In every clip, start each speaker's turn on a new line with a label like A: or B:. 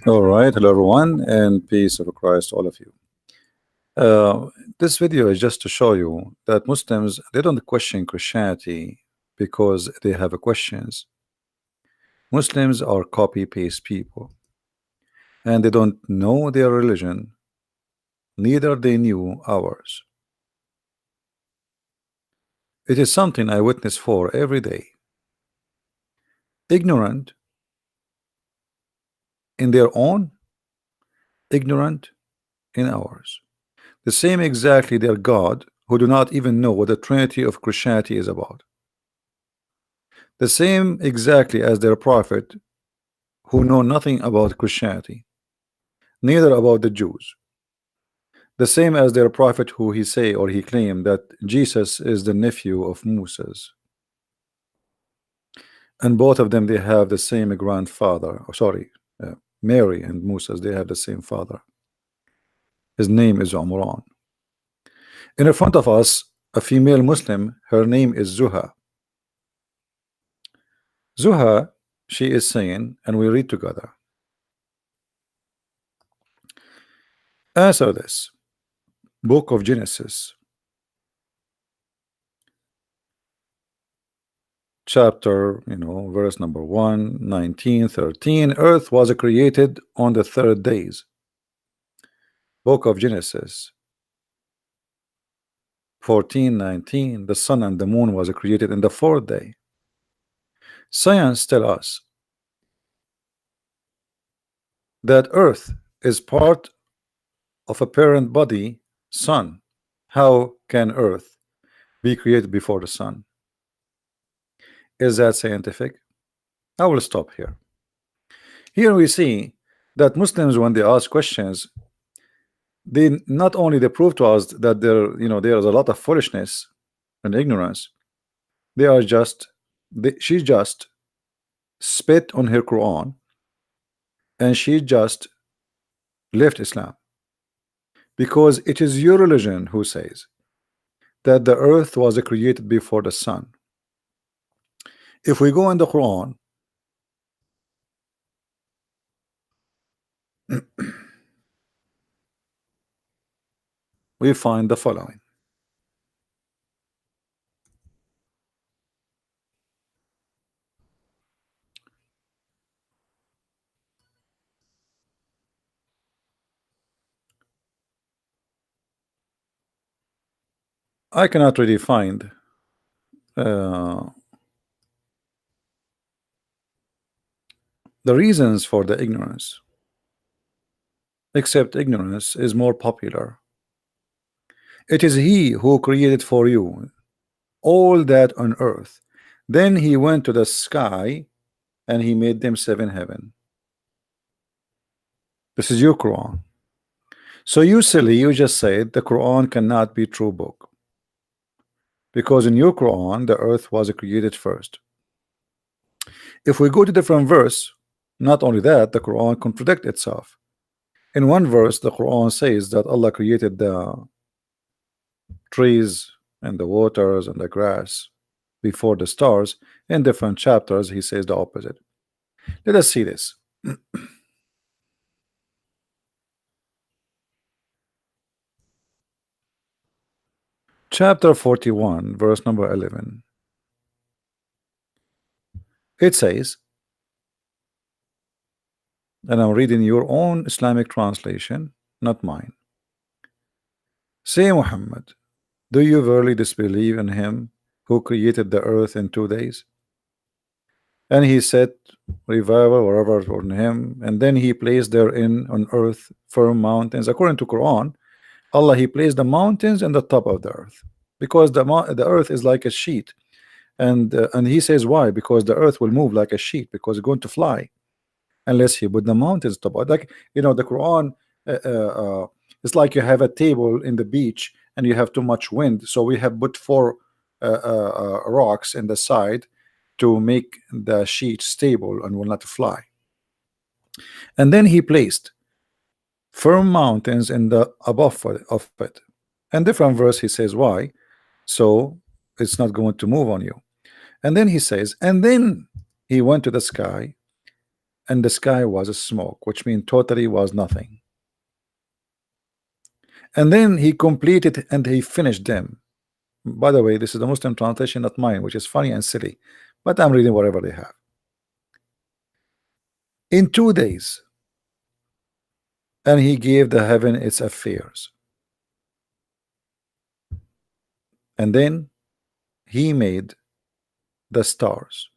A: All right, hello everyone, and peace of Christ, to all of you. Uh, this video is just to show you that Muslims they don't question Christianity because they have questions. Muslims are copy paste people, and they don't know their religion, neither they knew ours. It is something I witness for every day. Ignorant in their own, ignorant in ours. The same exactly their God, who do not even know what the Trinity of Christianity is about. The same exactly as their prophet, who know nothing about Christianity, neither about the Jews. The same as their prophet, who he say or he claimed that Jesus is the nephew of Moses, and both of them they have the same grandfather. Oh, sorry, Mary and Moses they have the same father. His name is Umran. In front of us, a female Muslim. Her name is Zuha. Zuha, she is saying, and we read together. Answer this. Book of Genesis, chapter, verse number 1, 19, 13. Earth was created on the 3rd days. Book of Genesis 14, 19. The sun and the moon was created in the 4th day. Science tell us that Earth is part of a parent body, sun. How can Earth be created before the sun? Is that scientific? I will stop here. Here we see that Muslims, when they ask questions, they not only they prove to us that there is a lot of foolishness and ignorance. They are just she just spit on her Quran, and she just left Islam, because it is your religion who says that the earth was created before the sun. If we go in the Quran, we find the following. I cannot really find the reasons for the ignorance, except ignorance is more popular. It is he who created for you all that on earth. Then he went to the sky and he made them 7 heaven. This is your Quran. So you silly, you just said the Quran cannot be true book, because in your Quran the earth was created first. If we go to different verse, not only that, the Quran contradicts itself. In one verse the Quran says that Allah created the trees and the waters and the grass before the stars. In different chapters he says the opposite. Let us see this. Chapter 41, verse number 11. It says, and I'm reading your own Islamic translation, not mine. Say, Muhammad, do you verily disbelieve in him who created the earth in 2 days? And he set revival wherever on him, and then he placed therein on earth firm mountains. According to Quran, Allah he placed the mountains in the top of the earth, because the earth is like a sheet, and he says why? Because the earth will move like a sheet, because it's going to fly unless he put the mountains top. Like the Quran, it's like you have a table in the beach and you have too much wind, so we have put 4 rocks in the side to make the sheet stable and will not fly. And then he placed firm mountains in the above of it. And different verse he says why, so it's not going to move on you. And then he says, and then he went to the sky, and the sky was a smoke, which means totally was nothing. And then he completed and he finished them. By the way, this is the Muslim translation, not mine, which is funny and silly, but I'm reading whatever they have. In 2 days, and he gave the heaven its affairs. And then he made the stars.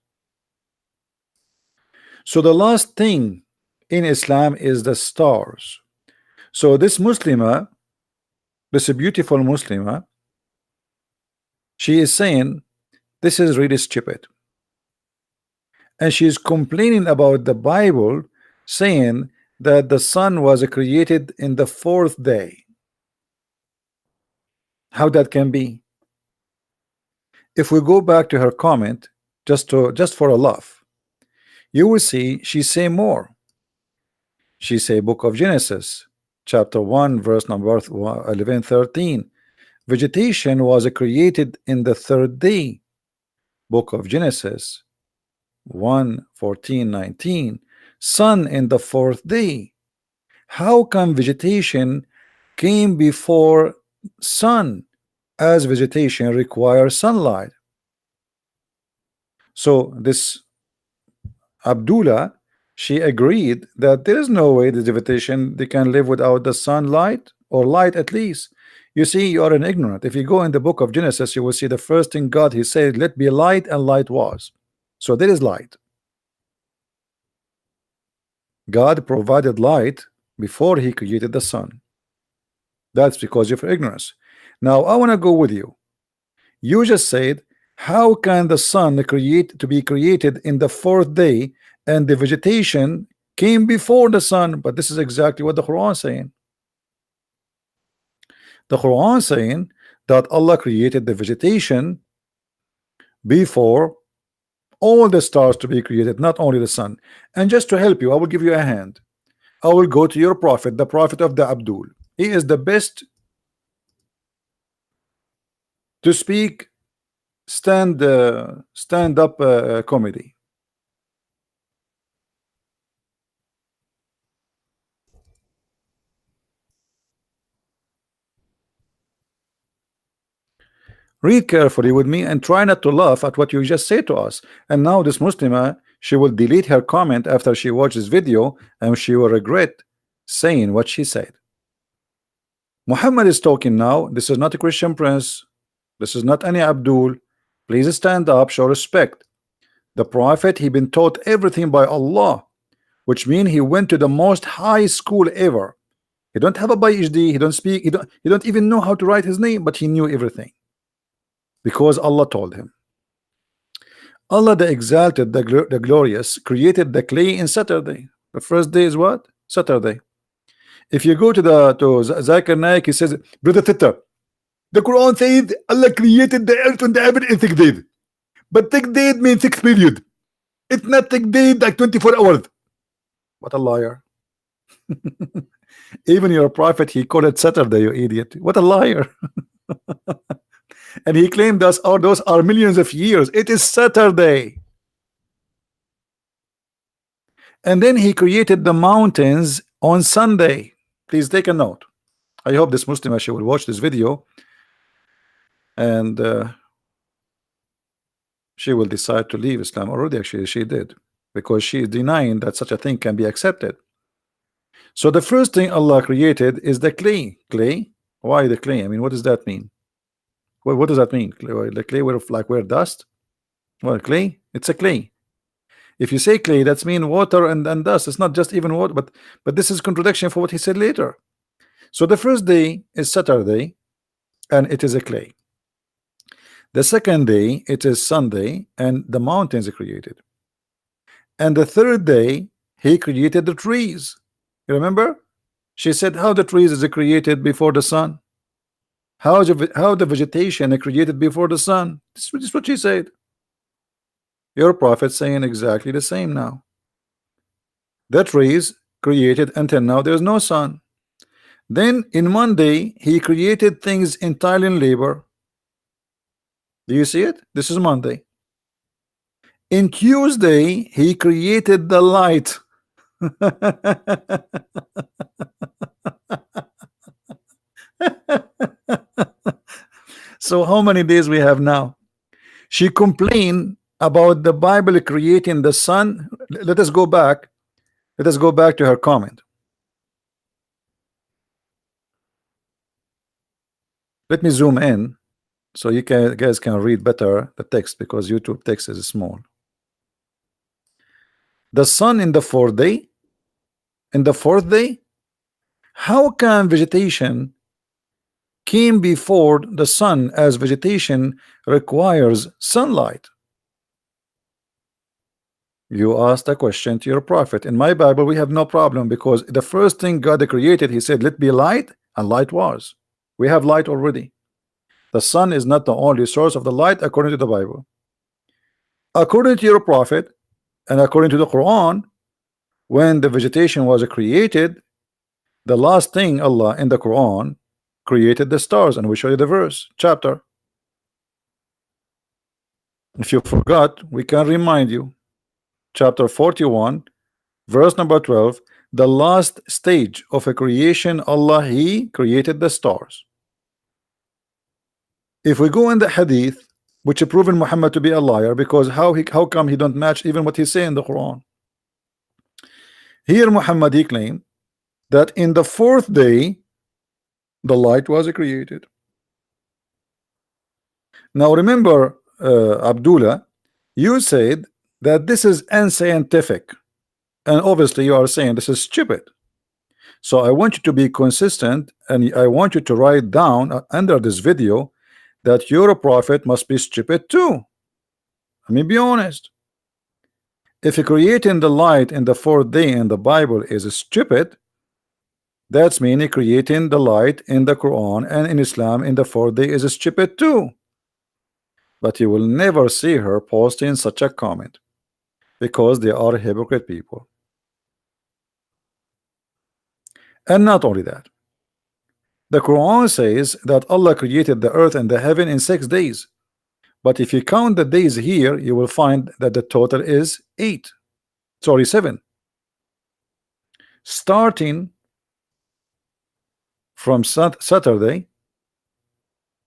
A: So the last thing in Islam is the stars. So this Muslimah, this beautiful Muslimah, she is saying this is really stupid. And she is complaining about the Bible, saying that the sun was created in the 4th day. How that can be? If we go back to her comment, just for a laugh, you will see she say more. She say Book of Genesis, chapter 1, verse number 11, 13. Vegetation was created in the 3rd day. Book of Genesis 1, 14, 19. Sun in the 4th day. How come vegetation came before sun, as vegetation requires sunlight? So this Abdullah, she agreed that there is no way the vegetation they can live without the sunlight, or light at least. You see, you are an ignorant. If you go in the book of Genesis, you will see the first thing God, he said, let be light, and light was. So there is light. God provided light before he created the sun. That's because of ignorance. Now I want to go with you. You just said, how can the sun be created in the 4th day, and the vegetation came before the sun? But this is exactly what the Quran is saying. The Quran is saying that Allah created the vegetation before all the stars to be created, not only the sun. And just to help you, I will give you a hand. I will go to your prophet, the prophet of the Abdul. He is the best to speak stand-up comedy. Read carefully with me and try not to laugh at what you just said to us. And now this Muslimah, she will delete her comment after she watches this video, and she will regret saying what she said. Muhammad is talking now. This is not a Christian prince. This is not any Abdul. Please stand up, show respect. The prophet, he been taught everything by Allah, which means he went to the most high school ever. He don't have a PhD, he don't speak, he don't even know how to write his name, but he knew everything because Allah told him. Allah the exalted, the glorious, created the clay in Saturday. The first day is what? Saturday. If you go to Zakir Naik, he says, brother Tita, the Quran says Allah created the earth and the heaven in 6 days. But 6 days means 6 period. It's not 6 days like 24 hours. What a liar. Even your prophet, he called it Saturday, you idiot. What a liar. And he claimed those are millions of years. It is Saturday. And then he created the mountains on Sunday. Please take a note. I hope this Muslim actually will watch this video, and she will decide to leave Islam. Already actually she did, because she is denying that such a thing can be accepted. So the first thing Allah created is the clay. Clay? Why the clay? I mean, what does that mean? What does that mean? The clay where dust? Well, clay, it's a clay. If you say clay, that's mean water and dust. It's not just even water, but this is contradiction for what he said later. So the first day is Saturday, and it is a clay. The second day, it is Sunday, and the mountains are created. And the third day, he created the trees. You remember? She said how the trees is created before the sun. How the vegetation is created before the sun. This is what she said. Your prophet saying exactly the same now. The trees created until now there's no sun. Then in Monday he created things entirely in labor. Do you see it? This is Monday. In Tuesday, he created the light. So how many days we have now? She complained about the Bible creating the sun. Let us go back. Let us go back to her comment. Let me zoom in so you guys can read better the text, because YouTube text is small. The sun in the fourth day. In the fourth day, how can vegetation came before the sun, as vegetation requires sunlight? You asked a question to your prophet. In my Bible, we have no problem, because the first thing God created, he said, let be light, and light was. We have light already. The sun is not the only source of the light according to the Bible. According to your prophet and according to the Quran, when the vegetation was created, the last thing Allah in the Quran created the stars, and we show you the verse chapter. If you forgot, we can remind you. Chapter 41, verse number 12. The last stage of a creation, Allah, he created the stars. If we go in the hadith, which have proven Muhammad to be a liar, because how come he don't match even what he say in the Quran? Here Muhammad, he claimed that in the fourth day the light was created. Now remember, Abdullah, you said that this is unscientific, and obviously you are saying this is stupid. So I want you to be consistent, and I want you to write down under this video that your prophet must be stupid too. I mean, be honest. If creating the light in the fourth day in the Bible is stupid, that's meaning creating the light in the Quran and in Islam in the fourth day is stupid too. But you will never see her posting such a comment, because they are hypocrite people. And not only that, the Quran says that Allah created the earth and the heaven in 6 days. But if you count the days here, you will find that the total is 7. Starting from Saturday,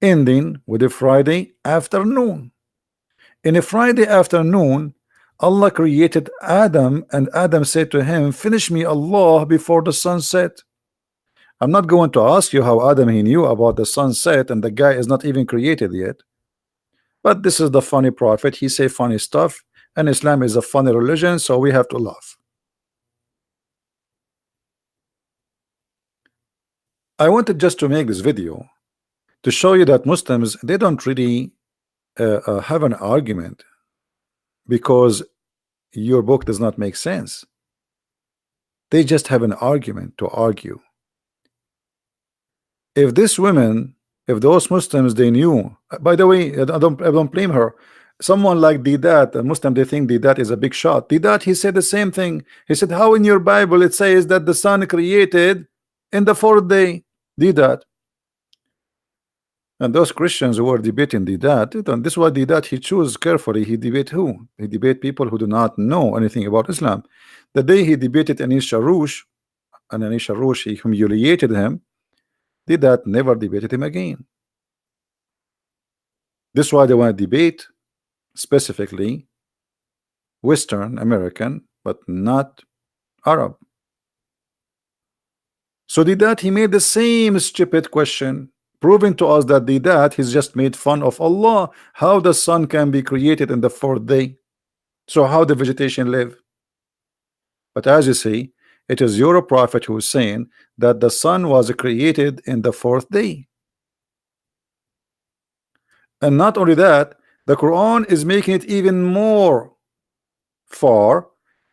A: ending with a Friday afternoon. In a Friday afternoon, Allah created Adam, and Adam said to him, finish me, Allah, before the sun set. I'm not going to ask you how Adam he knew about the sunset, and the guy is not even created yet. But this is the funny prophet. He say funny stuff, and Islam is a funny religion, so we have to laugh. I wanted just to make this video to show you that Muslims, they don't really have an argument because your book does not make sense. They just have an argument to argue. If this women, if those Muslims, they knew, by the way, I don't blame her. Someone like Didat, a Muslim, they think Didat is a big shot. Didat, he said the same thing. He said, how in your Bible it says that the sun created in the fourth day? Didat. And those Christians who are debating Didat, this is why Didat, he choose carefully. He debate who? He debate people who do not know anything about Islam. The day he debated Anis Sharush, and Anis Sharush, he humiliated him. Didat never debated him again. This is why they want to debate specifically Western American, but not Arab. So Didat, he made the same stupid question, proving to us that Didat, he's just made fun of Allah, how the sun can be created in the fourth day. So how the vegetation live? But as you see, it is your prophet who is saying that the sun was created in the fourth day. And not only that, the Quran is making it even more far.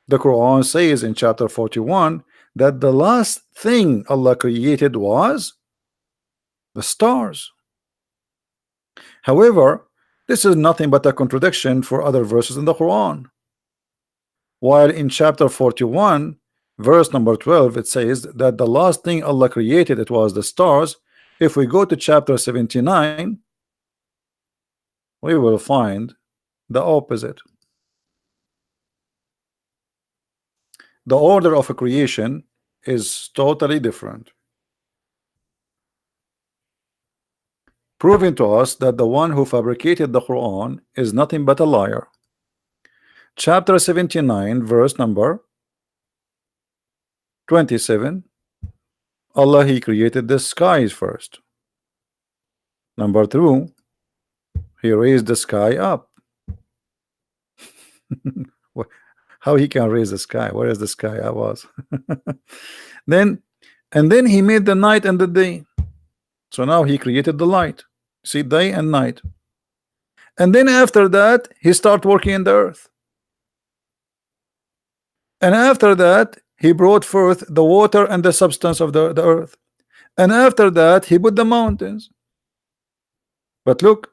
A: The Quran says in chapter 41 that the last thing Allah created was the stars. However, this is nothing but a contradiction for other verses in the Quran. While in chapter 41, verse number 12, it says that the last thing Allah created, it was the stars. If we go to chapter 79, we will find the opposite. the order of a creation is totally different, proving to us that the one who fabricated the Quran is nothing but a liar. Chapter 79, verse number 27. Allah, He created the skies first. Number 2, He raised the sky up. How He can raise the sky? Where is the sky? I was. then He made the night and the day. So now He created the light. See, day and night. And then after that, He started working in the earth. And after that, He brought forth the water and the substance of the earth. And after that, He put the mountains. But look,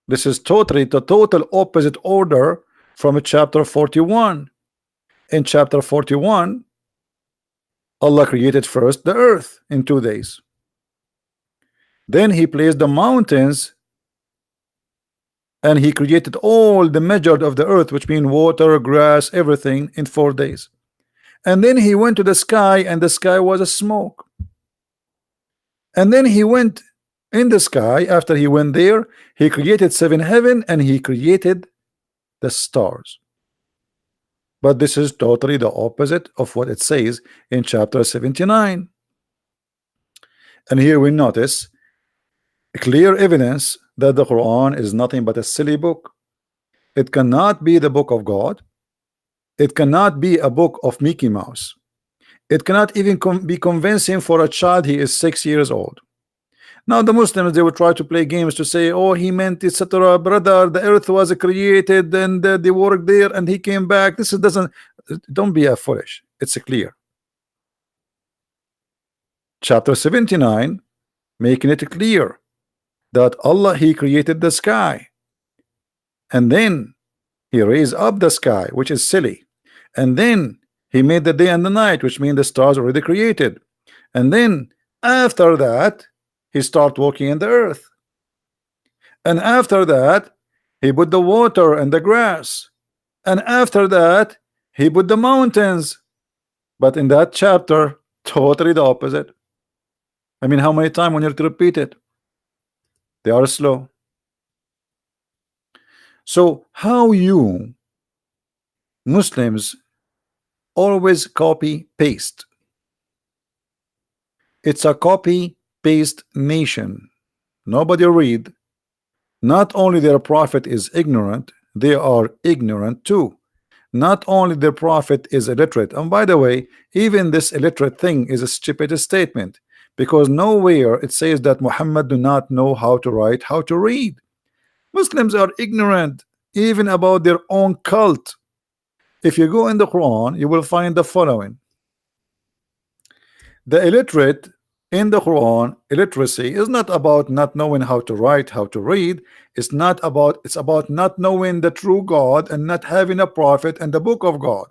A: this is totally the total opposite order from chapter 41. In chapter 41, Allah created first the earth in 2 days. Then He placed the mountains, and He created all the measured of the earth, which mean water, grass, everything, in 4 days. And then He went to the sky, and the sky was a smoke. And then He went in the sky. After He went there, He created 7 heaven, and He created the stars. But this is totally the opposite of what it says in chapter 79. And here we notice clear evidence that the Quran is nothing but a silly book. It cannot be the book of God. It cannot be a book of Mickey Mouse. It cannot even be convincing for a child. He is 6 years old. Now the Muslims, they will try to play games to say, oh, he meant etc. Brother, the earth was created and they worked there and he came back. This doesn't, don't be a foolish. It's clear. Chapter 79 making it clear that Allah, He created the sky, and then He raised up the sky, which is silly, and then He made the day and the night, which means the stars already created, and then after that He started working in the earth, and after that He put the water and the grass, and after that He put the mountains. But in that chapter, totally the opposite. I mean, how many times when you have to repeat it? They are slow. So how you Muslims always copy paste? It's a copy paste nation. Nobody read. Not only their prophet is ignorant, they are ignorant too. Not only their prophet is illiterate, and by the way, even this illiterate thing is a stupid statement, because nowhere it says that Muhammad do not know how to write, how to read. Muslims are ignorant even about their own cult. If you go in the Quran, you will find the following: the illiterate in the Quran, illiteracy is not about not knowing how to write, how to read. It's about not knowing the true God and not having a prophet and the book of God.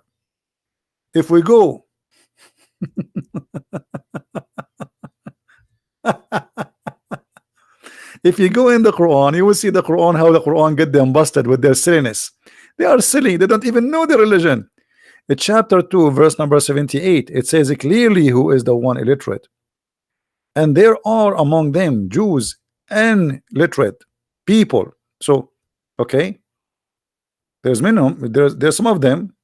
A: If we go if you go in the Quran, you will see the Quran, how the Quran get them busted with their silliness. They are silly. They don't even know the religion. In chapter 2, verse number 78, it says clearly who is the one illiterate. And there are among them Jews and literate people. So, okay, there's minimum. There's some of them.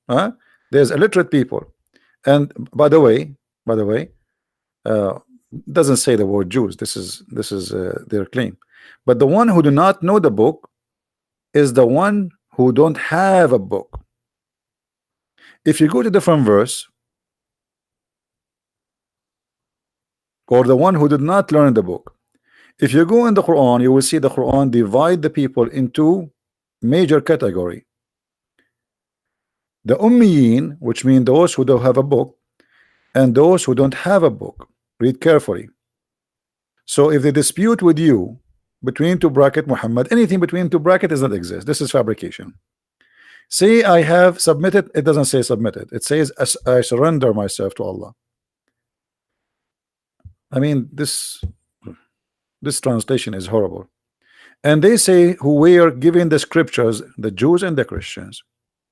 A: There's illiterate people. And by the way, doesn't say the word Jews. This is their claim. But the one who do not know the book is the one who don't have a book. If you go to different verse, or the one who did not learn the book, if you go in the Quran, you will see the Quran divide the people into major category: the Ummiyin, which mean those who don't have a book, and those who don't have a book. Read carefully. So if they dispute with you between two bracket Muhammad, anything between two bracket does not exist. This is fabrication. Say I have submitted, it doesn't say submitted. It says I surrender myself to Allah. I mean, this translation is horrible. And they say who were given the scriptures, the Jews and the Christians.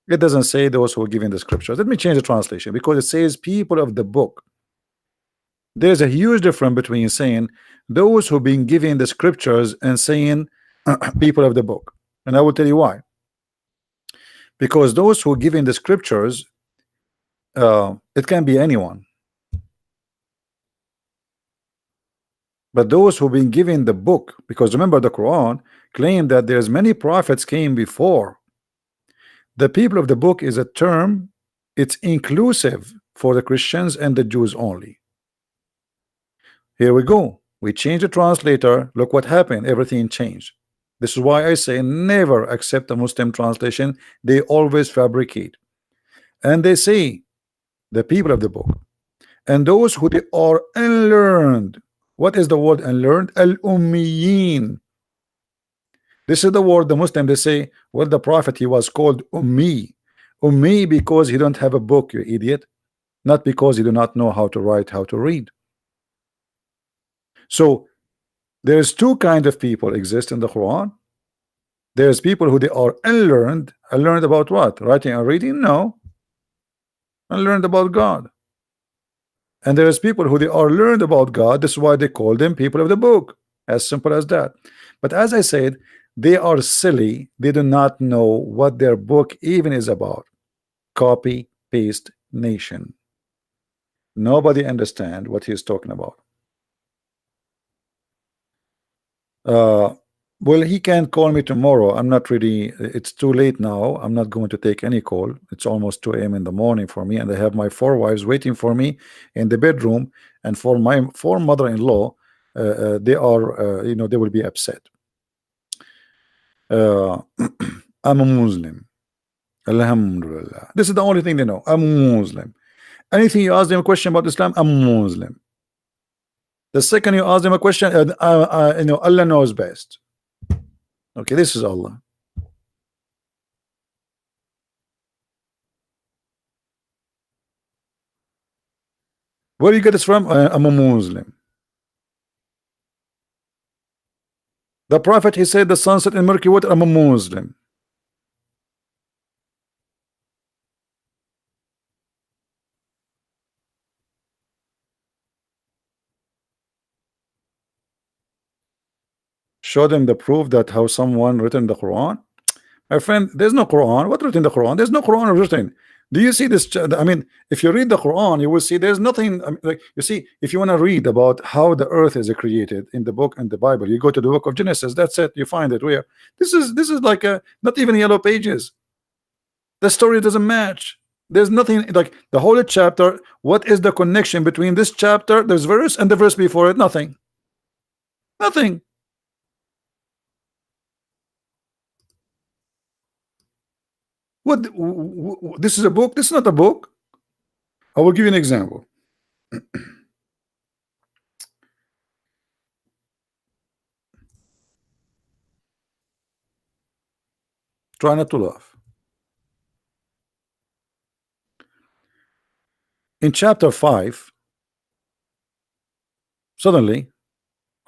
A: It doesn't say those who are giving the scriptures. Let me change the translation, because it says people of the book. There's a huge difference between saying those who've been given the scriptures and saying people of the book. And I will tell you why. Because those who are giving the scriptures, it can be anyone. But those who've been given the book, because remember the Quran claimed that there's many prophets came before. The people of the book is a term, it's inclusive for the Christians and the Jews only. Here we go. We change the translator. Look what happened. Everything changed. This is why I say never accept a Muslim translation. They always fabricate. And they say the people of the book and those who they are unlearned. What is the word unlearned? Al-Ummiyin. This is the word the Muslim they say, well, the prophet he was called Ummi. Ummi because he don't have a book, you idiot. Not because he do not know how to write, how to read. So there's two kind of people exist in the Quran. There's people who they are unlearned. Unlearned about what? Writing and reading? No. Unlearned about God. And there's people who they are learned about God. This is why they call them people of the book. As simple as that. But as I said, they are silly. They do not know what their book even is about. Copy paste nation. Nobody understand what he's talking about. Well, he can call me tomorrow. I'm not really, it's too late now. I'm not going to take any call. It's almost 2 a.m. in the morning for me, and I have my 4 wives waiting for me in the bedroom. And for my 4 mother-in-law, they are, you know, they will be upset. I'm a Muslim. Alhamdulillah. This is the only thing they know. I'm a Muslim. Anything you ask them a question about Islam, I'm a Muslim. The second you ask them a question, you know, Allah knows best. Okay, this is Allah. Where do you get this from? I'm a Muslim. The Prophet, he said the sunset in murky water. I'm a Muslim. Show them the proof that how someone written the Quran. My friend, there's no Quran. What written the Quran? There's no Quran written. Do you see this? I mean, if you read the Quran, you will see there's nothing. I mean, like, you see, if you want to read about how the earth is created in the book and the Bible, you go to the book of Genesis. That's it. You find it. Where this is like a not even yellow pages. The story doesn't match. There's nothing like the whole chapter. What is the connection between this chapter, this verse, and the verse before it? Nothing. Nothing. What? This is a book? This is not a book. I will give you an example. Try not to laugh. In chapter 5, suddenly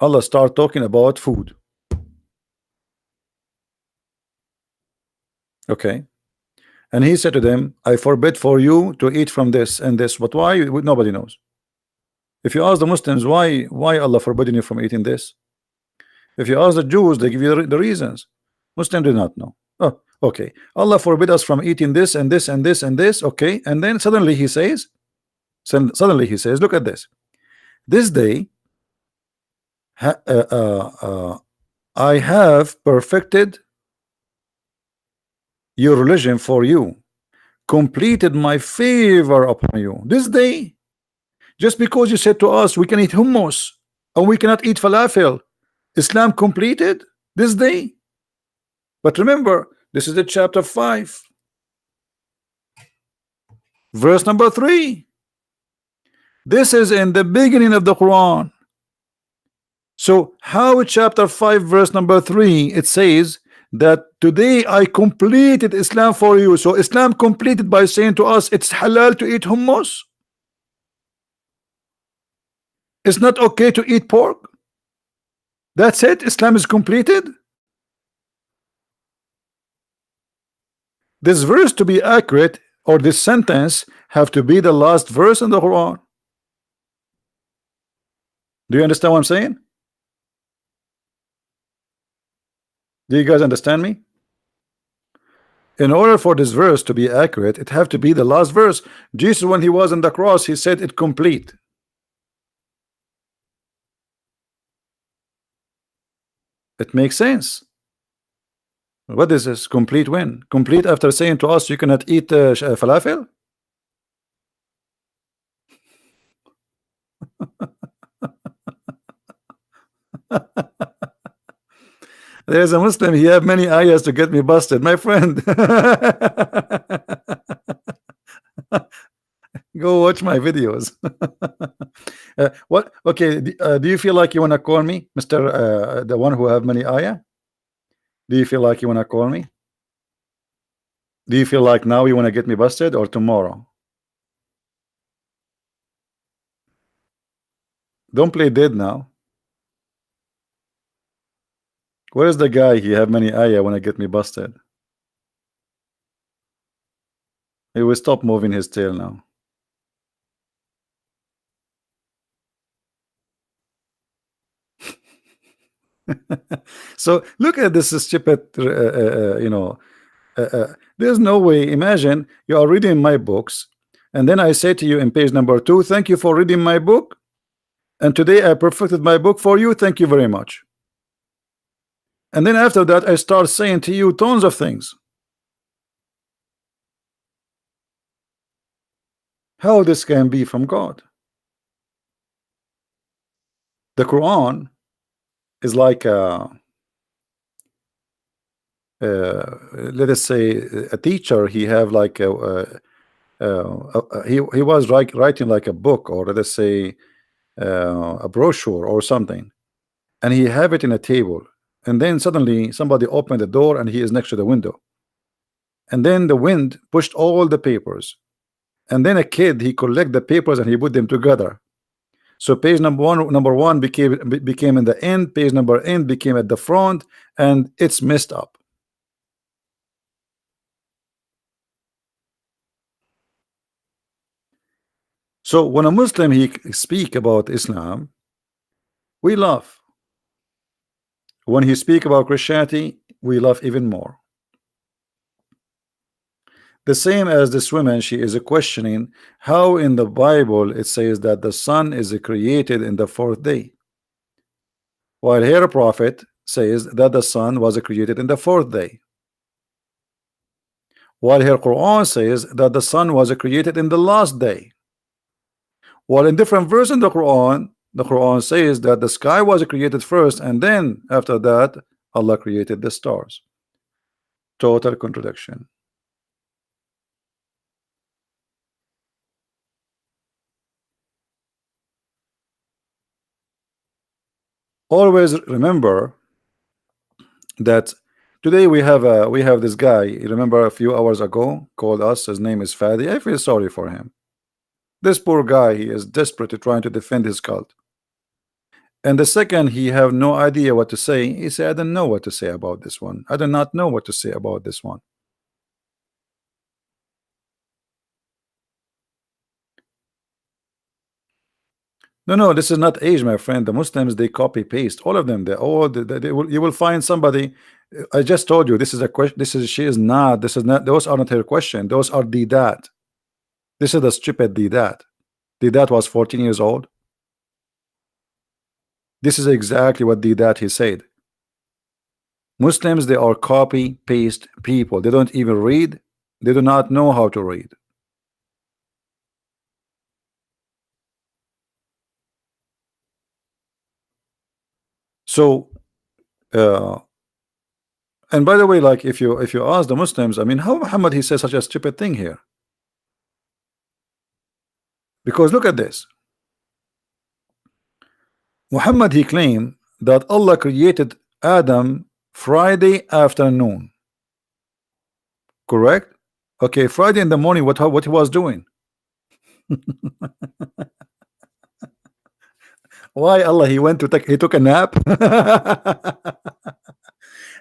A: Allah start talking about food. Okay. And he said to them, I forbid for you to eat from this and this. But why? Nobody knows. If you ask the Muslims why Allah forbidden you from eating this, if you ask the Jews, they give you the reasons. Muslims do not know. Oh, okay. Allah forbid us from eating this and this and this and this. Okay. And then suddenly he says, look at this. This day I have perfected your religion for you, completed my favor upon you. This day, just because you said to us we can eat hummus and we cannot eat falafel, Islam completed this day. But remember, this is the chapter 5, verse number 3. This is in the beginning of the Quran. So how chapter 5 verse number 3 it says that today I completed Islam for you. So Islam completed by saying to us it's halal to eat hummus. It's not okay to eat pork. That's it. Islam is completed. This verse to be accurate, or this sentence have to be the last verse in the Quran. Do you understand what I'm saying? Do you guys understand me? In order for this verse to be accurate, it have to be the last verse. Jesus, when he was on the cross, he said it complete. It makes sense. What is this? Complete when? Complete after saying to us you cannot eat falafel? There's a Muslim, he have many ayahs to get me busted, my friend. Go watch my videos. What? Okay, do you feel like you want to call me, Mr. The one who have many ayah? Do you feel like you want to call me? Do you feel like now you want to get me busted, or tomorrow? Don't play dead now. Where is the guy? He have many ayah want to get me busted. He will stop moving his tail now. So look at this stupid, there's no way. Imagine you are reading my books, and then I say to you in page number 2, thank you for reading my book, and today I perfected my book for you, thank you very much. And then after that I start saying to you tons of things. How this can be from God? The Quran is like let us say a teacher. He have like he was writing like a book, or let us say a brochure or something, and he have it in a table, and then suddenly somebody opened the door and he is next to the window, and then the wind pushed all the papers, and then a kid, he collect the papers and he put them together. So page number one became in the end, page number end became at the front, and it's messed up. So when a Muslim he speak about Islam, we laugh. When he speak about Christianity, we laugh even more. The same as this woman, she is questioning how in the Bible it says that the sun is created in the 4th day, while her prophet says that the sun was created in the 4th day, while her Quran says that the sun was created in the last day, while in different verse in the Quran says that the sky was created first, and then after that Allah created the stars. Total contradiction. Always remember that today we have this guy. You remember a few hours ago called us. His name is Fadi. I feel sorry for him. This poor guy, he is desperately trying to defend his cult. And the second he have no idea what to say, he said, I don't know what to say about this one. I do not know what to say about this one. No, this is not age, my friend. The Muslims, they copy paste all of them. They all you will find somebody. I just told you this is a question. This is she is not. This is not. Those are not her question. Those are Didat. This is the stupid Didat. Didat was 14 years old. This is exactly what Didat he said. Muslims, they are copy paste people. They don't even read. They do not know how to read. So and by the way, like if you ask the Muslims, I mean, how Muhammad he says such a stupid thing here? Because look at this. Muhammad he claimed that Allah created Adam Friday afternoon. Correct? Okay, Friday in the morning, what he was doing? Why Allah he went to he took a nap?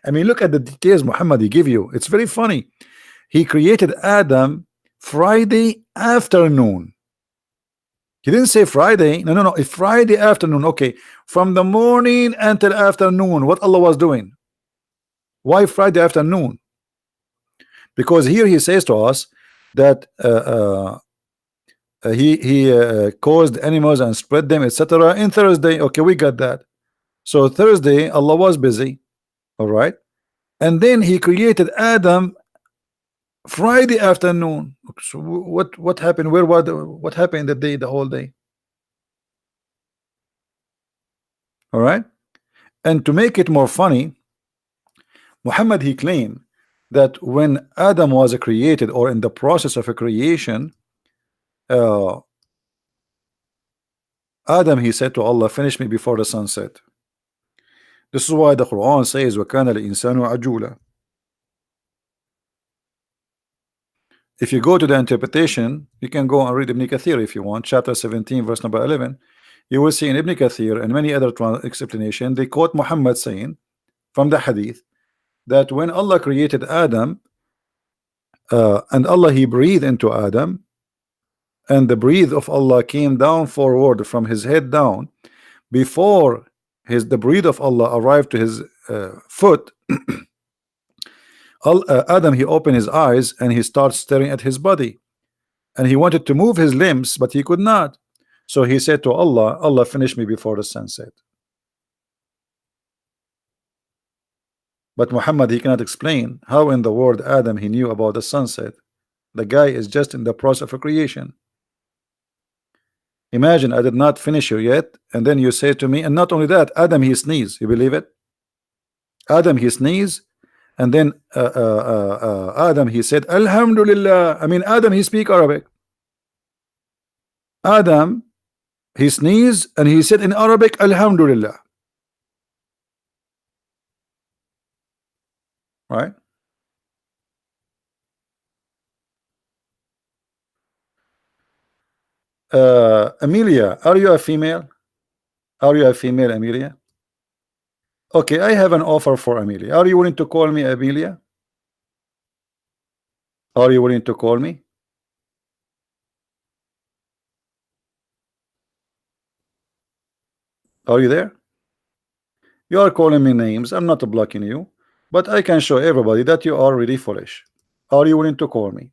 A: I mean, look at the details Muhammad he give you. It's very funny. He created Adam Friday afternoon. He didn't say Friday. No, no, no. It's Friday afternoon. Okay. From the morning until afternoon, what Allah was doing. Why Friday afternoon? Because here he says to us that he caused animals and spread them, etc. in Thursday. Okay, we got that. So Thursday, Allah was busy. All right. And then he created Adam Friday afternoon. So what happened? Where was what happened that day, the whole day? All right. And to make it more funny, Muhammad, he claimed that when Adam was created, or in the process of a creation, Adam, he said to Allah, finish me before the sunset. This is why the Quran says وَكَانَ الْإِنسَانُ عَجُولًا. If you go to the interpretation, you can go and read Ibn Kathir if you want, chapter 17 verse number 11. You will see in Ibn Kathir and many other explanation, they quote Muhammad saying from the hadith that when Allah created Adam, and Allah, he breathed into Adam, and the breath of Allah came down forward from his head down. Before the breath of Allah arrived to his foot, Adam, he opened his eyes and he starts staring at his body, and he wanted to move his limbs, but he could not. So he said to Allah, Allah, finish me before the sunset. But Muhammad, he cannot explain how in the world Adam, he knew about the sunset. The guy is just in the process of creation. Imagine, I did not finish you yet, and then you say to me, and not only that, Adam, he sneezed. You believe it? Adam, he sneezed, and then Adam, he said, Alhamdulillah. I mean, Adam, he speak Arabic. Adam, he sneezed, and he said in Arabic, Alhamdulillah. Right? Amelia, are you a female? Are you a female, Amelia? Okay, I have an offer for Amelia. Are you willing to call me Amelia? Are you willing to call me? Are you there? You are calling me names. I'm not blocking you, but I can show everybody that you are really foolish. Are you willing to call me?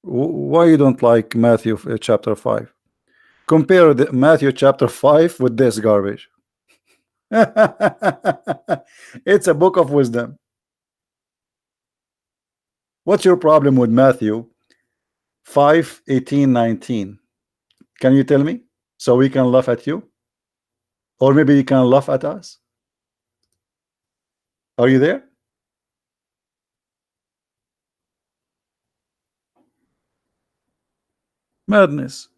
A: Why you don't like Matthew chapter 5? Compare the Matthew chapter 5 with this garbage. It's a book of wisdom. What's your problem with Matthew 5, 18, 19? Can you tell me so we can laugh at you? Or maybe you can laugh at us? Are you there? Madness.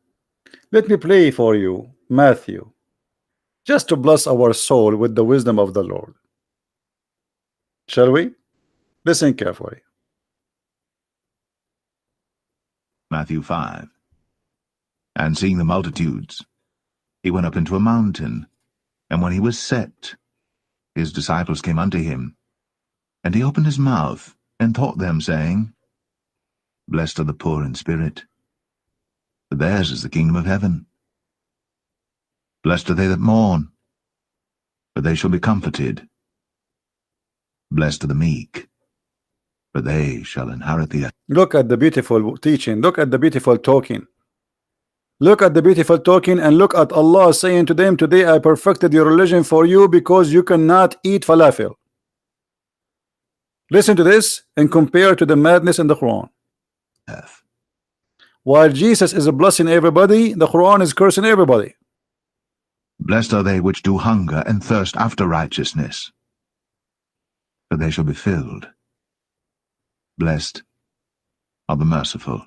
A: Let me play for you Matthew, just to bless our soul with the wisdom of the Lord. Shall we? Listen carefully.
B: Matthew 5. And seeing the multitudes, he went up into a mountain, and when he was set, his disciples came unto him, and he opened his mouth, and taught them, saying, Blessed are the poor in spirit, for theirs is the kingdom of heaven. Blessed are they that mourn, for they shall be comforted. Blessed are the meek, for they shall inherit the earth.
A: Look at the beautiful teaching. Look at the beautiful talking. Look at the beautiful talking, and look at Allah saying to them, today I perfected your religion for you because you cannot eat falafel. Listen to this and compare to the madness in the Quran. While Jesus is blessing everybody, the Quran is cursing everybody.
B: Blessed are they which do hunger and thirst after righteousness, for they shall be filled. Blessed are the merciful,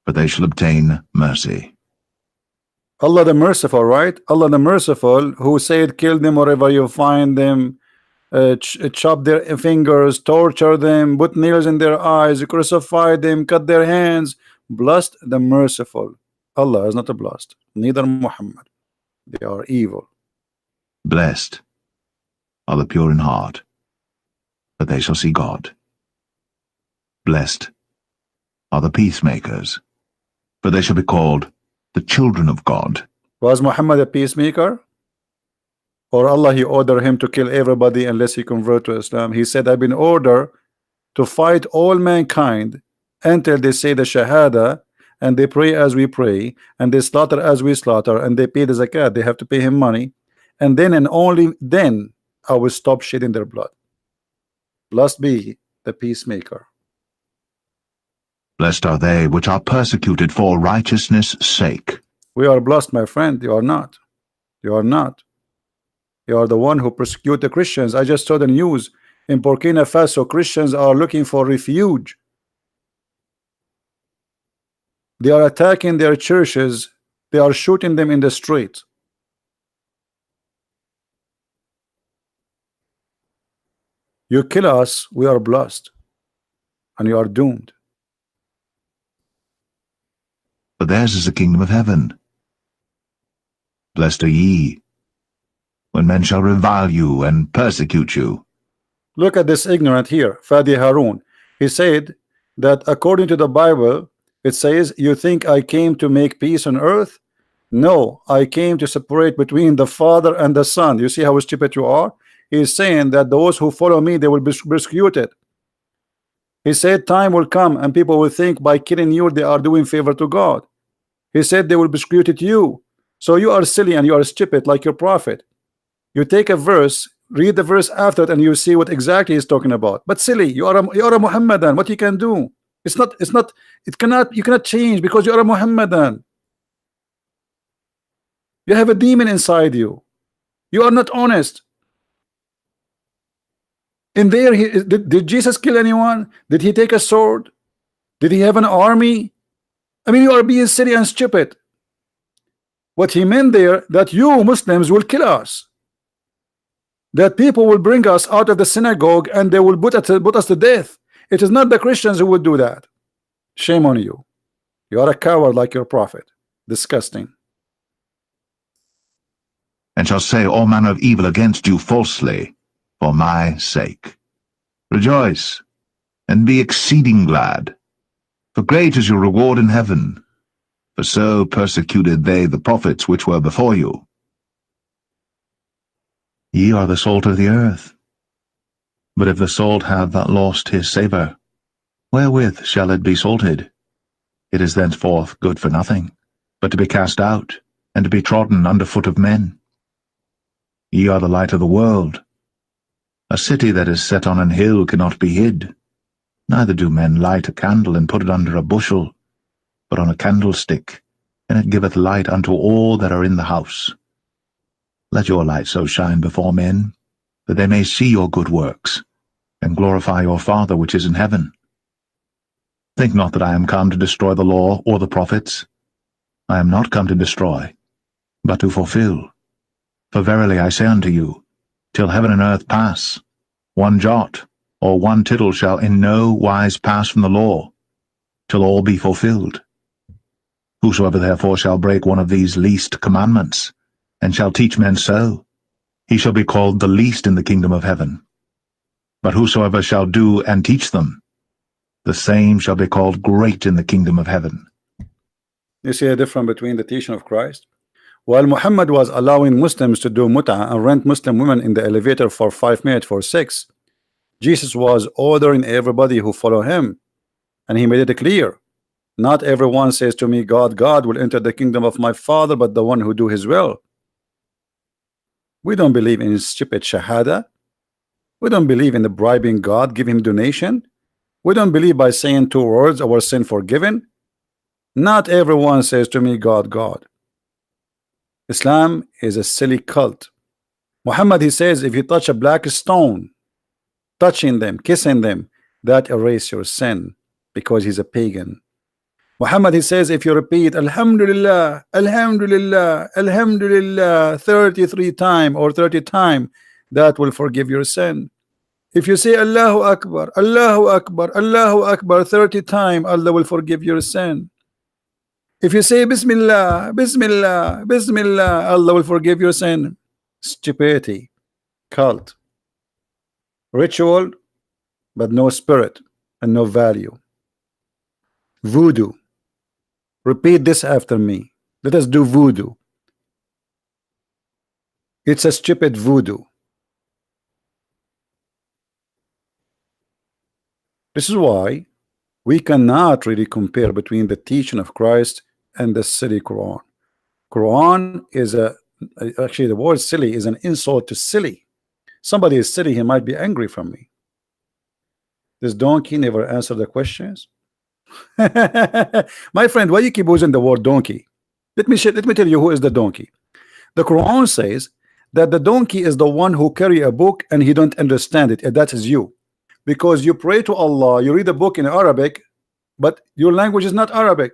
B: for they shall obtain mercy.
A: Allah the merciful, right? Allah the merciful, who said, kill them wherever you find them, chop their fingers, torture them, put nails in their eyes, crucify them, cut their hands. Blessed the merciful. Allah is not blessed, neither Muhammad. They are evil.
B: Blessed are the pure in heart, for they shall see God. Blessed are the peacemakers, for they shall be called the children of God.
A: Was Muhammad a peacemaker? Or Allah, he ordered him to kill everybody unless he convert to Islam? He said, I've been ordered to fight all mankind until they say the Shahada, and they pray as we pray, and they slaughter as we slaughter, and they pay the zakat. They have to pay him money, and then and only then I will stop shedding their blood. Blessed be the peacemaker.
B: Blessed are they which are persecuted for righteousness' sake.
A: We are blessed, my friend. You are not. You are not. You are the one who persecute the Christians. I just saw the news in Burkina Faso. Christians are looking for refuge. They are attacking their churches. They are shooting them in the street. You kill us, we are blessed, and you are doomed.
B: For theirs is the kingdom of heaven. Blessed are ye, when men shall revile you and persecute you.
A: Look at this ignorant here, Fadi Harun. He said that according to the Bible, it says, you think I came to make peace on earth? No, I came to separate between the Father and the Son. You see how stupid you are? He is saying that those who follow me, they will be persecuted. He said time will come and people will think by killing you they are doing favor to God. He said they will persecute you. So you are silly and you are stupid like your prophet. You take a verse, read the verse after it, and you see what exactly he's talking about. But silly, you are a Muhammadan. What you can do? You cannot change because you are a Muhammadan. You have a demon inside you. You are not honest. In there, did Jesus kill anyone? Did he take a sword? Did he have an army? I mean, you are being silly and stupid. What he meant there, that you Muslims will kill us, that people will bring us out of the synagogue and they will put us to death. It is not the Christians who would do that. Shame on you. You are a coward like your prophet. Disgusting.
B: And shall say all manner of evil against you falsely, for my sake. Rejoice, and be exceeding glad, for great is your reward in heaven, for so persecuted they the prophets which were before you. Ye are the salt of the earth. But if the salt have lost his savour, wherewith shall it be salted? It is thenceforth good for nothing, but to be cast out, and to be trodden under foot of men. Ye are the light of the world. A city that is set on an hill cannot be hid. Neither do men light a candle and put it under a bushel, but on a candlestick, and it giveth light unto all that are in the house. Let your light so shine before men, that they may see your good works, and glorify your Father which is in heaven. Think not that I am come to destroy the law or the prophets. I am not come to destroy, but to fulfill. For verily I say unto you, till heaven and earth pass, one jot or one tittle shall in no wise pass from the law, till all be fulfilled. Whosoever therefore shall break one of these least commandments, and shall teach men so, he shall be called the least in the kingdom of heaven. But whosoever shall do and teach them, the same shall be called great in the kingdom of heaven.
A: You see a difference between the teaching of Christ? While Muhammad was allowing Muslims to do mut'ah and rent Muslim women in the elevator for 5 minutes for sex, Jesus was ordering everybody who follow him, and he made it clear. Not everyone says to me, God will enter the kingdom of my Father, but the one who do his will. We don't believe in stupid shahada. We don't believe in the bribing God, give him donation. We don't believe by saying 2 words, our sin forgiven. Not everyone says to me, God. Islam is a silly cult. Muhammad, he says, if you touch a black stone, touching them, kissing them, that erase your sin, because he's a pagan. Muhammad, he says, if you repeat Alhamdulillah, Alhamdulillah, Alhamdulillah 33 times or 30 times, that will forgive your sin. If you say Allahu Akbar, Allahu Akbar, Allahu Akbar 30 times, Allah will forgive your sin. If you say Bismillah, Bismillah, Bismillah, Allah will forgive your sin. stupidity, cult, ritual, but no spirit and no value. Voodoo. Repeat this after me. Let us do voodoo. It's a stupid voodoo. This is why we cannot really compare between the teaching of Christ and the silly Quran. Quran is actually the word silly is an insult to silly. Somebody is silly, he might be angry from me. This donkey never answered the questions. My friend, why you keep using the word donkey? Let me tell you who is the donkey. The Quran says that the donkey is the one who carry a book and he don't understand it, and that is you. Because you pray to Allah, you read a book in Arabic, but your language is not Arabic.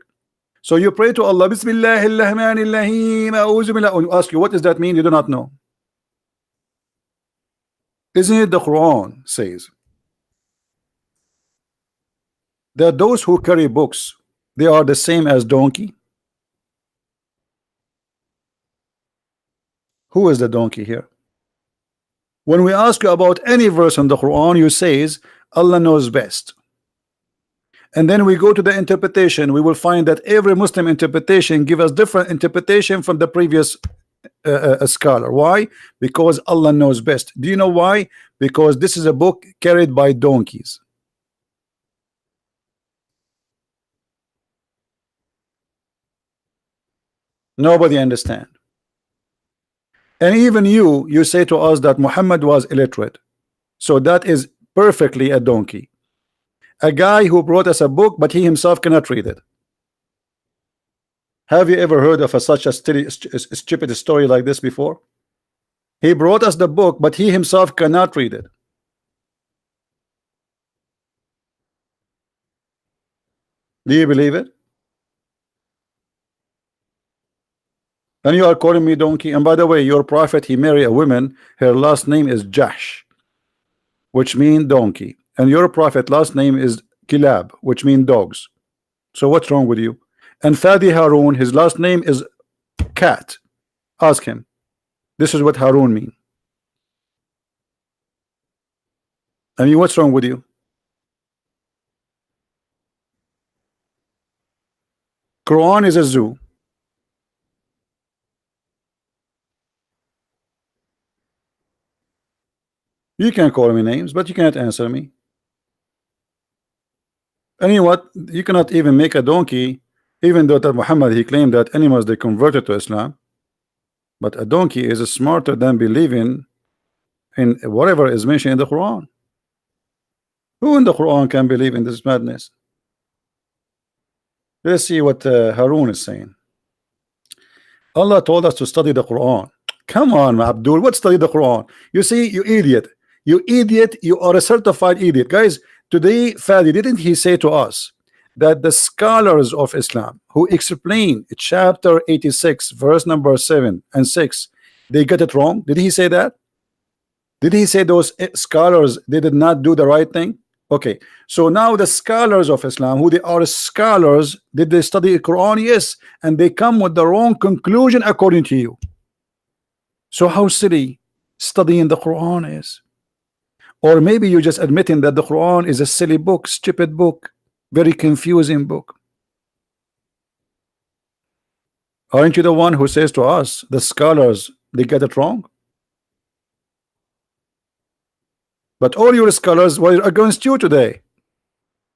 A: So you pray to Allah, Bismillahirrahmanirrahim, A'udhu billah, and you ask you, what does that mean? You do not know. Isn't it the Quran says that those who carry books, they are the same as donkey? Who is the donkey here? When we ask you about any verse in the Quran, you says Allah knows best. And then we go to the interpretation, we will find that every Muslim interpretation give us different interpretation from the previous scholar. Why? Because Allah knows best. Do you know why? Because this is a book carried by donkeys. Nobody understand. And even you say to us that Muhammad was illiterate. So that is perfectly a donkey. A guy who brought us a book, but he himself cannot read it. Have you ever heard of such a stupid story like this before? He brought us the book, but he himself cannot read it. Do you believe it? And you are calling me donkey. And by the way, your prophet, he married a woman, her last name is Jahsh, which means donkey. And your prophet last name is Kilab, which means dogs. So what's wrong with you? And Fadi Harun, his last name is cat. Ask him. This is what Harun means. I mean, what's wrong with you? Quran is a zoo. You can call me names, but you cannot answer me. And you know what? You cannot even make a donkey, even though that Muhammad, he claimed that animals, they converted to Islam. But a donkey is smarter than believing in whatever is mentioned in the Quran. Who in the Quran can believe in this madness? Let's see what Harun is saying. Allah told us to study the Quran. Come on, Abdul, what study the Quran? You see, you idiot. You idiot, you are a certified idiot. Guys, today, Fadi, didn't he say to us that the scholars of Islam who explain chapter 86, verse number 7 and 6, they get it wrong? Did he say that? Did he say those scholars, they did not do the right thing? Okay, so now the scholars of Islam, who they are scholars, did they study the Quran? Yes, and they come with the wrong conclusion according to you. So how silly studying the Quran is. Or maybe you're just admitting that the Quran is a silly book, stupid book, very confusing book. Aren't you the one who says to us, the scholars, they get it wrong? But all your scholars were against you today.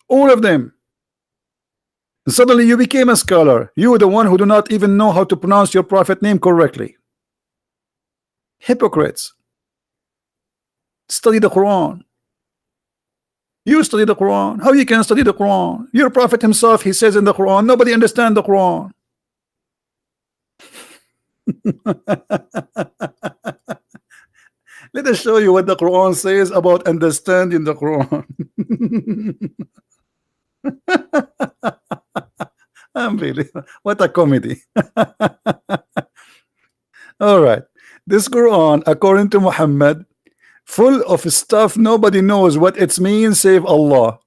A: All of them. And suddenly you became a scholar. You were the one who do not even know how to pronounce your prophet name correctly. Hypocrites. Study the Quran. You study the Quran. How you can study the Quran? Your prophet himself, he says in the Quran, nobody understands the Quran. Let us show you what the Quran says about understanding the Quran. Unbelievable. What a comedy. All right. This Quran, according to Muhammad, full of stuff nobody knows what it means save Allah.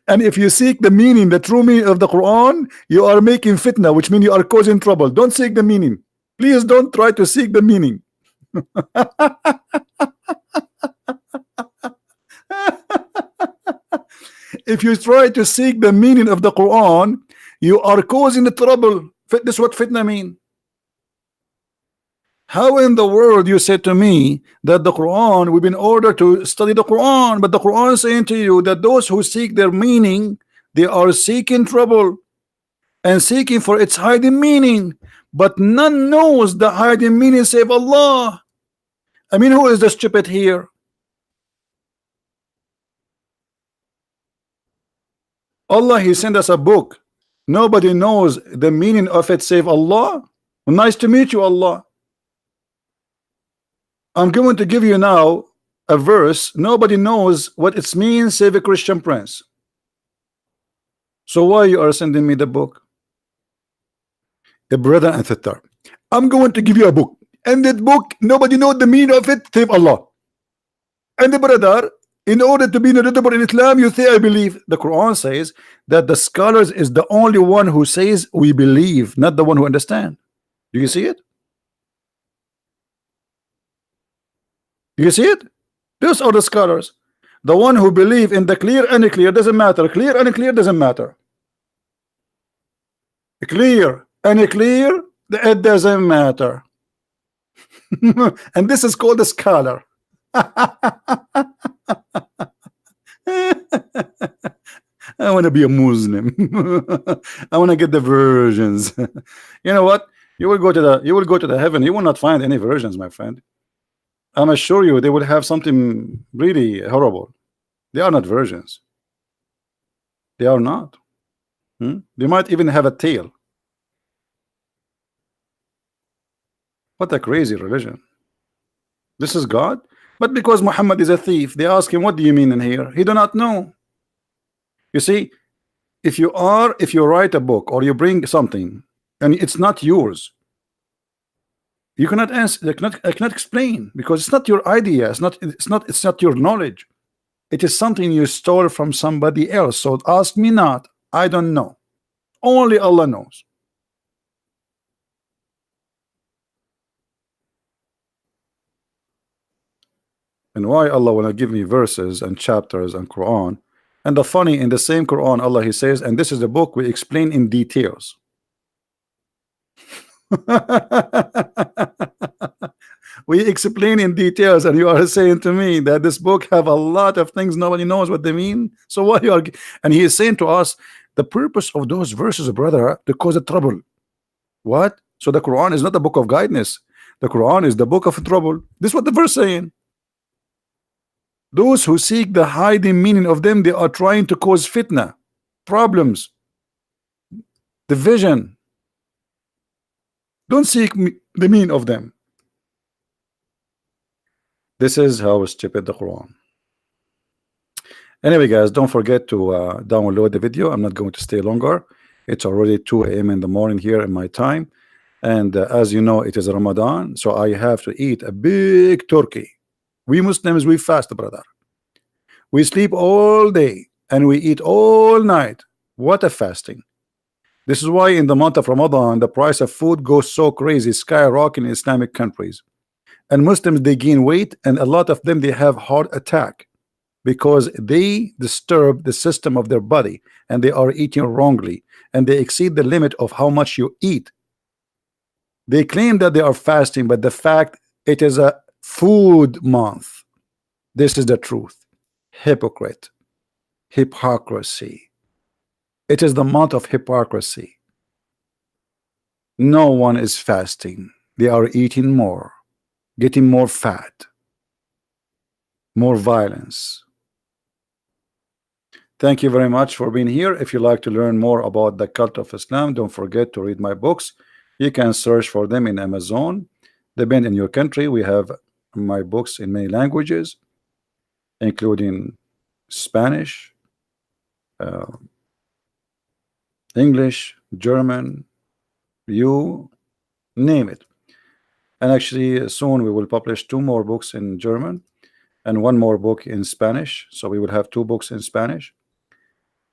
A: And if you seek the meaning, the true meaning of the Quran, you are making fitna, which means you are causing trouble. Don't seek the meaning. Please don't try to seek the meaning. If you try to seek the meaning of the Quran, you are causing the trouble. This is what fitna mean. How in the world you say to me that the Quran, we've been ordered to study the Quran, but the Quran is saying to you that those who seek their meaning, they are seeking trouble and seeking for its hiding meaning, but none knows the hiding meaning save Allah. I mean, who is the stupid here? Allah, He sent us a book. Nobody knows the meaning of it save Allah. Well, nice to meet you, Allah. I'm going to give you now a verse. Nobody knows what it means save a Christian prince. So why you are sending me the book? The brother and sister, I'm going to give you a book, and that book nobody knows the meaning of it save Allah. And the brother, in order to be knowledgeable in Islam, you say I believe. The Quran says that the scholars is the only one who says we believe, not the one who understand. Do you see it? Do you see it? Those are the scholars. The one who believe in the clear and clear doesn't matter. Clear and clear doesn't matter. Clear and clear, it doesn't matter. And this is called a scholar. I want to be a Muslim. I want to get the versions. You know what? You will go to the heaven. You will not find any versions, my friend. I'm assure you they will have something really horrible. They are not versions. They are not. They might even have a tail. What a crazy religion. This is God. But because Muhammad is a thief, they ask him, what do you mean in here? He do not know. You see, if you write a book or you bring something and it's not yours, you cannot answer. I cannot explain because it's not your idea. It's not your knowledge. It is something you stole from somebody else. So ask me not. I don't know. Only Allah knows. And why Allah will not give me verses and chapters and Quran? And the funny, in the same Quran, Allah He says, and this is the book we explain in details. We explain in details, and you are saying to me that this book have a lot of things nobody knows what they mean. So what you are, and He is saying to us, the purpose of those verses, brother, to cause a trouble. What? So the Quran is not a book of guidance. The Quran is the book of trouble. This is what the verse saying. Those who seek the hiding meaning of them, they are trying to cause fitna, problems, division. Don't seek the meaning of them. This is how stupid the Quran. Anyway, guys, don't forget to download the video. I'm not going to stay longer. It's already 2 a.m. in the morning here in my time. And as you know, it is Ramadan. So I have to eat a big turkey. We Muslims, we fast, brother. We sleep all day and we eat all night. What a fasting. This is why in the month of Ramadan, the price of food goes so crazy, skyrocketing in Islamic countries. And Muslims, they gain weight, and a lot of them, they have heart attack because they disturb the system of their body and they are eating wrongly and they exceed the limit of how much you eat. They claim that they are fasting, but the fact it is a food month. This is the truth. Hypocrite, hypocrisy. It is the month of hypocrisy. No one is fasting. They are eating more, getting more fat, more violence. Thank you very much for being here. If you like to learn more about the cult of Islam, don't forget to read my books. You can search for them in Amazon. Depending on your country, we have my books in many languages, including Spanish, English, German, you name it. And actually soon we will publish 2 more books in German and 1 more book in Spanish. So we will have 2 books in Spanish.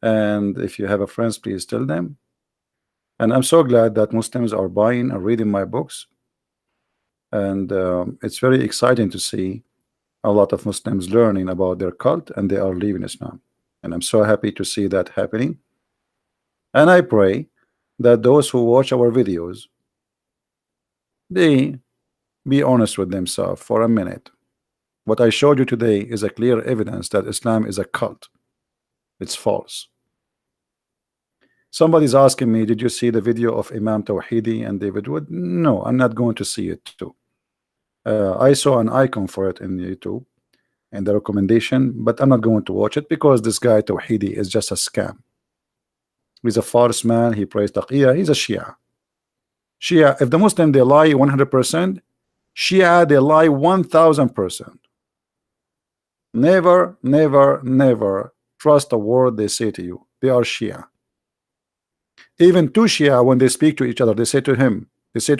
A: And if you have a friends, please tell them. And I'm so glad that Muslims are buying and reading my books. And it's very exciting to see a lot of Muslims learning about their cult and they are leaving Islam. And I'm so happy to see that happening. And I pray that those who watch our videos, they be honest with themselves for a minute. What I showed you today is a clear evidence that Islam is a cult. It's false. Somebody's asking me, did you see the video of Imam Tawhidi and David Wood? No, I'm not going to see it too. I saw an icon for it in YouTube and the recommendation, but I'm not going to watch it because this guy Tawhidi is just a scam. He's a false man. He prays taqiyya. He's a Shia. Shia, if the Muslim they lie 100%, Shia they lie 1000%. Never, never, never trust a word they say to you. They are Shia. Even two Shia, when they speak to each other, they say to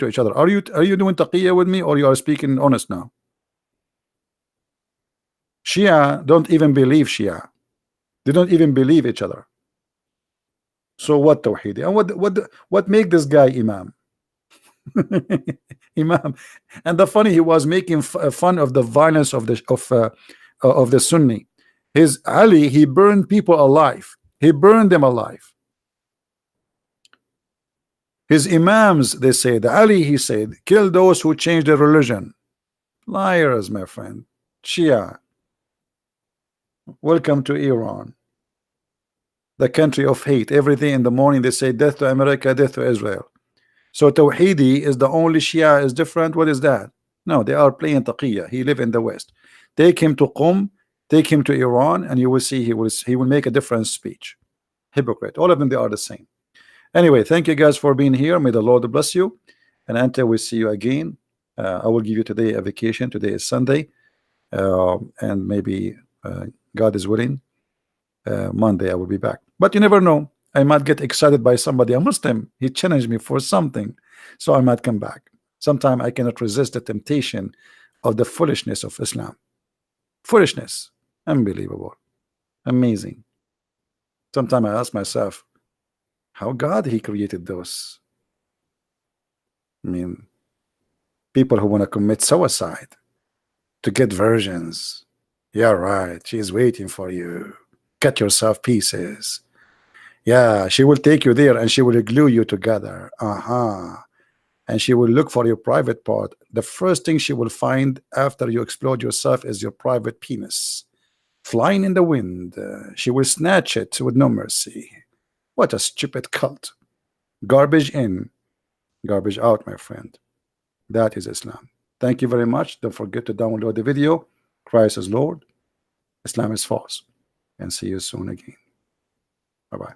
A: each other, are you doing taqiyya with me, or you are speaking honest now? Shia don't even believe Shia. They don't even believe each other. So what Tawhidi? And what make this guy Imam? Imam. And the funny, he was making fun of the violence of the Sunni. His Ali, he burned people alive. He burned them alive. His Imams, they say, the Ali, he said, kill those who change their religion. Liars, my friend. Shia. Welcome to Iran, the country of hate. Every day in the morning they say death to America, death to Israel. So Tawhidi is the only Shia is different. What is that? No, they are playing taqiyya. He live in the West. Take him to Qum, take him to Iran, and you will see he will make a different speech. Hypocrite. All of them, they are the same. Anyway, thank you guys for being here. May the Lord bless you. And until we see you again, I will give you today a vacation. Today is Sunday, and maybe God is willing, Monday I will be back. But you never know. I might get excited by somebody, a Muslim. He challenged me for something, so I might come back. Sometimes I cannot resist the temptation of the foolishness of Islam. Foolishness, unbelievable, amazing. Sometimes I ask myself, how God he created those? I mean, people who want to commit suicide to get virgins. Yeah, right. She's waiting for you. Cut yourself pieces. Yeah, she will take you there and she will glue you together. And she will look for your private part. The first thing she will find after you explode yourself is your private penis flying in the wind. She will snatch it with no mercy. What a stupid cult. Garbage in, garbage out, my friend. That is Islam. Thank you very much. Don't forget to download the video. Christ is Lord. Islam is false. And see you soon again. Bye-bye.